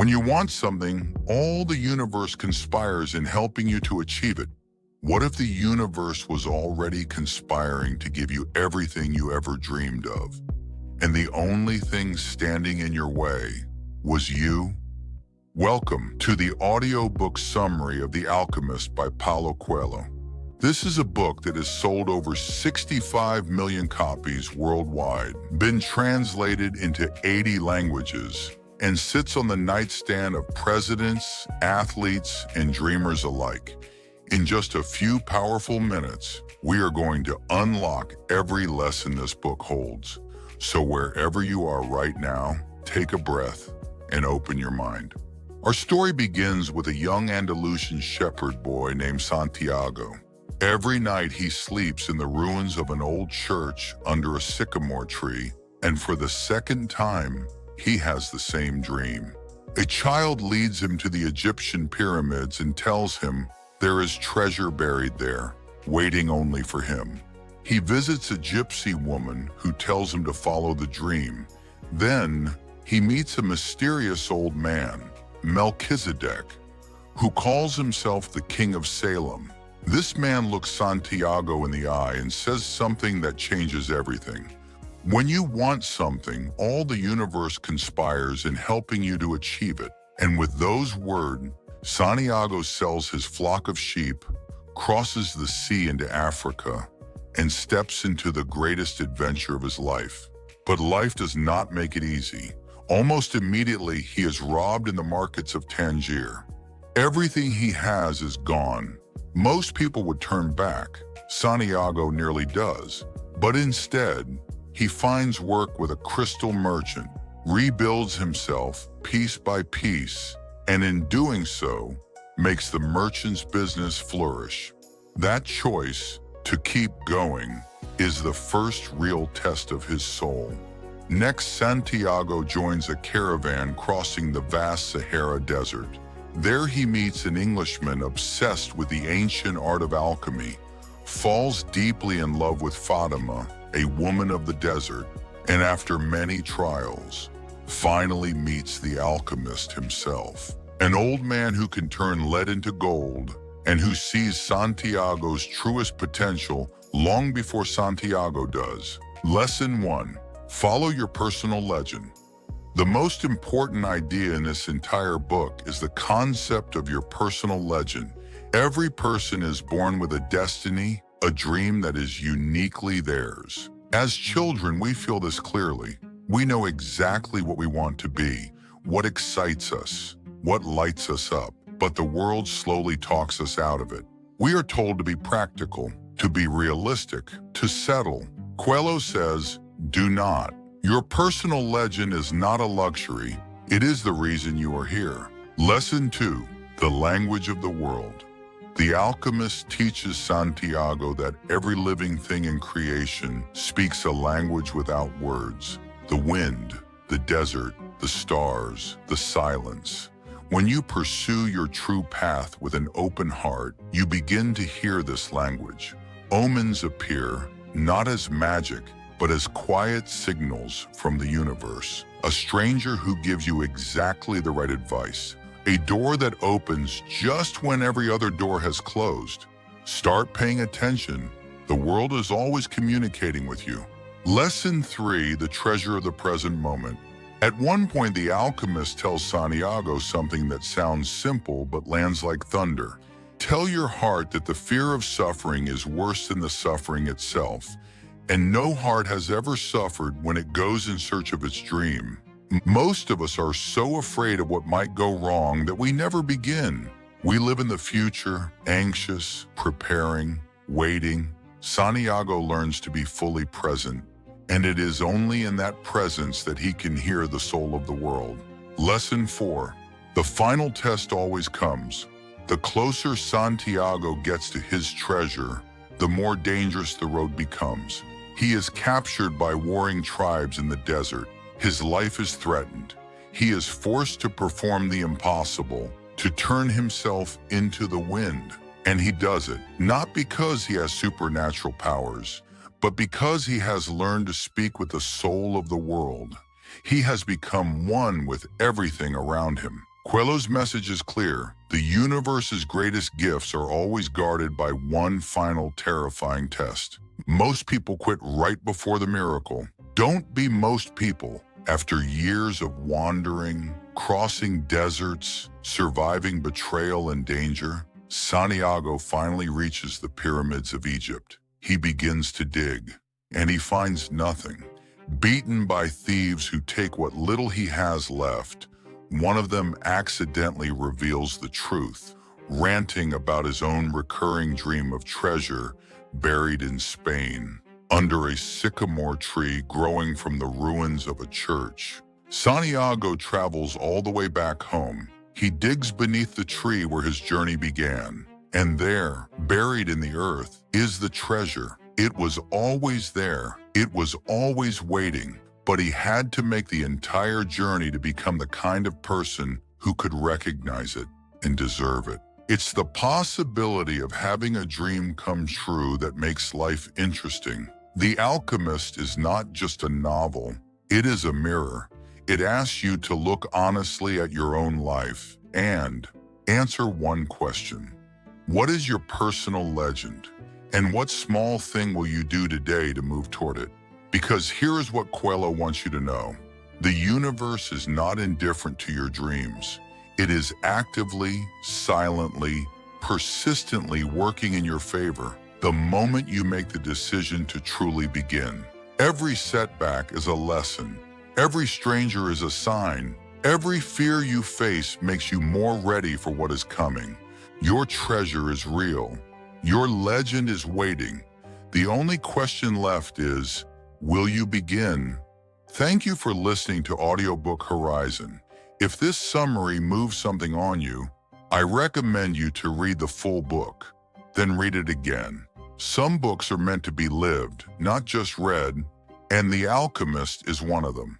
When you want something, all the universe conspires in helping you to achieve it. What if the universe was already conspiring to give you everything you ever dreamed of, and the only thing standing in your way was you? Welcome to the audiobook summary of The Alchemist by Paulo Coelho. This is a book that has sold over 65 million copies worldwide, been translated into 80 languages, and sits on the nightstand of presidents, athletes, and dreamers alike. In just a few powerful minutes, we are going to unlock every lesson this book holds. So wherever you are right now, take a breath and open your mind. Our story begins with a young Andalusian shepherd boy named Santiago. Every night he sleeps in the ruins of an old church under a sycamore tree, and for the second time, he has the same dream. A child leads him to the Egyptian pyramids and tells him there is treasure buried there, waiting only for him. He visits a gypsy woman who tells him to follow the dream. Then he meets a mysterious old man, Melchizedek, who calls himself the King of Salem. This man looks Santiago in the eye and says something that changes everything. When you want something, all the universe conspires in helping you to achieve it. And with those words, Santiago sells his flock of sheep, crosses the sea into Africa, and steps into the greatest adventure of his life. But life does not make it easy. Almost immediately, he is robbed in the markets of Tangier. Everything he has is gone. Most people would turn back. Santiago nearly does. But instead, he finds work with a crystal merchant, rebuilds himself piece by piece, and in doing so, makes the merchant's business flourish. That choice to keep going is the first real test of his soul. Next, Santiago joins a caravan crossing the vast Sahara Desert. There he meets an Englishman obsessed with the ancient art of alchemy, falls deeply in love with Fatima, a woman of the desert, and after many trials, finally meets the alchemist himself, an old man who can turn lead into gold and who sees Santiago's truest potential long before Santiago does. Lesson 1. Follow your personal legend. The most important idea in this entire book is the concept of your personal legend. Every person is born with a destiny, a dream that is uniquely theirs. As children, we feel this clearly. We know exactly what we want to be, what excites us, what lights us up, but the world slowly talks us out of it. We are told to be practical, to be realistic, to settle. Coelho says, do not. Your personal legend is not a luxury. It is the reason you are here. Lesson 2. The language of the world. The alchemist teaches Santiago that every living thing in creation speaks a language without words. The wind, the desert, the stars, the silence. When you pursue your true path with an open heart, you begin to hear this language. Omens appear, not as magic, but as quiet signals from the universe. A stranger who gives you exactly the right advice. A door that opens just when every other door has closed. Start paying attention. The world is always communicating with you. Lesson 3, the treasure of the present moment. At one point, the alchemist tells Santiago something that sounds simple but lands like thunder. Tell your heart that the fear of suffering is worse than the suffering itself, and no heart has ever suffered when it goes in search of its dream. Most of us are so afraid of what might go wrong that we never begin. We live in the future, anxious, preparing, waiting. Santiago learns to be fully present, and it is only in that presence that he can hear the soul of the world. Lesson 4. The final test always comes. The closer Santiago gets to his treasure, the more dangerous the road becomes. He is captured by warring tribes in the desert. His life is threatened. He is forced to perform the impossible, to turn himself into the wind. And he does it, not because he has supernatural powers, but because he has learned to speak with the soul of the world. He has become one with everything around him. Coelho's message is clear. The universe's greatest gifts are always guarded by one final terrifying test. Most people quit right before the miracle. Don't be most people. After years of wandering, crossing deserts, surviving betrayal and danger, Santiago finally reaches the pyramids of Egypt. He begins to dig, and he finds nothing. Beaten by thieves who take what little he has left, one of them accidentally reveals the truth, ranting about his own recurring dream of treasure buried in Spain, under a sycamore tree growing from the ruins of a church. Santiago travels all the way back home. He digs beneath the tree where his journey began, and there, buried in the earth, is the treasure. It was always there. It was always waiting. But he had to make the entire journey to become the kind of person who could recognize it and deserve it. It's the possibility of having a dream come true that makes life interesting. The Alchemist is not just a novel. It is a mirror. It asks you to look honestly at your own life and answer one question. What is your personal legend? And what small thing will you do today to move toward it? Because here is what Coelho wants you to know. The universe is not indifferent to your dreams. It is actively, silently, persistently working in your favor the moment you make the decision to truly begin. Every setback is a lesson. Every stranger is a sign. Every fear you face makes you more ready for what is coming. Your treasure is real. Your legend is waiting. The only question left is, will you begin? Thank you for listening to Audiobook Horizon. If this summary moves something on you, I recommend you to read the full book, then read it again. Some books are meant to be lived, not just read, and The Alchemist is one of them.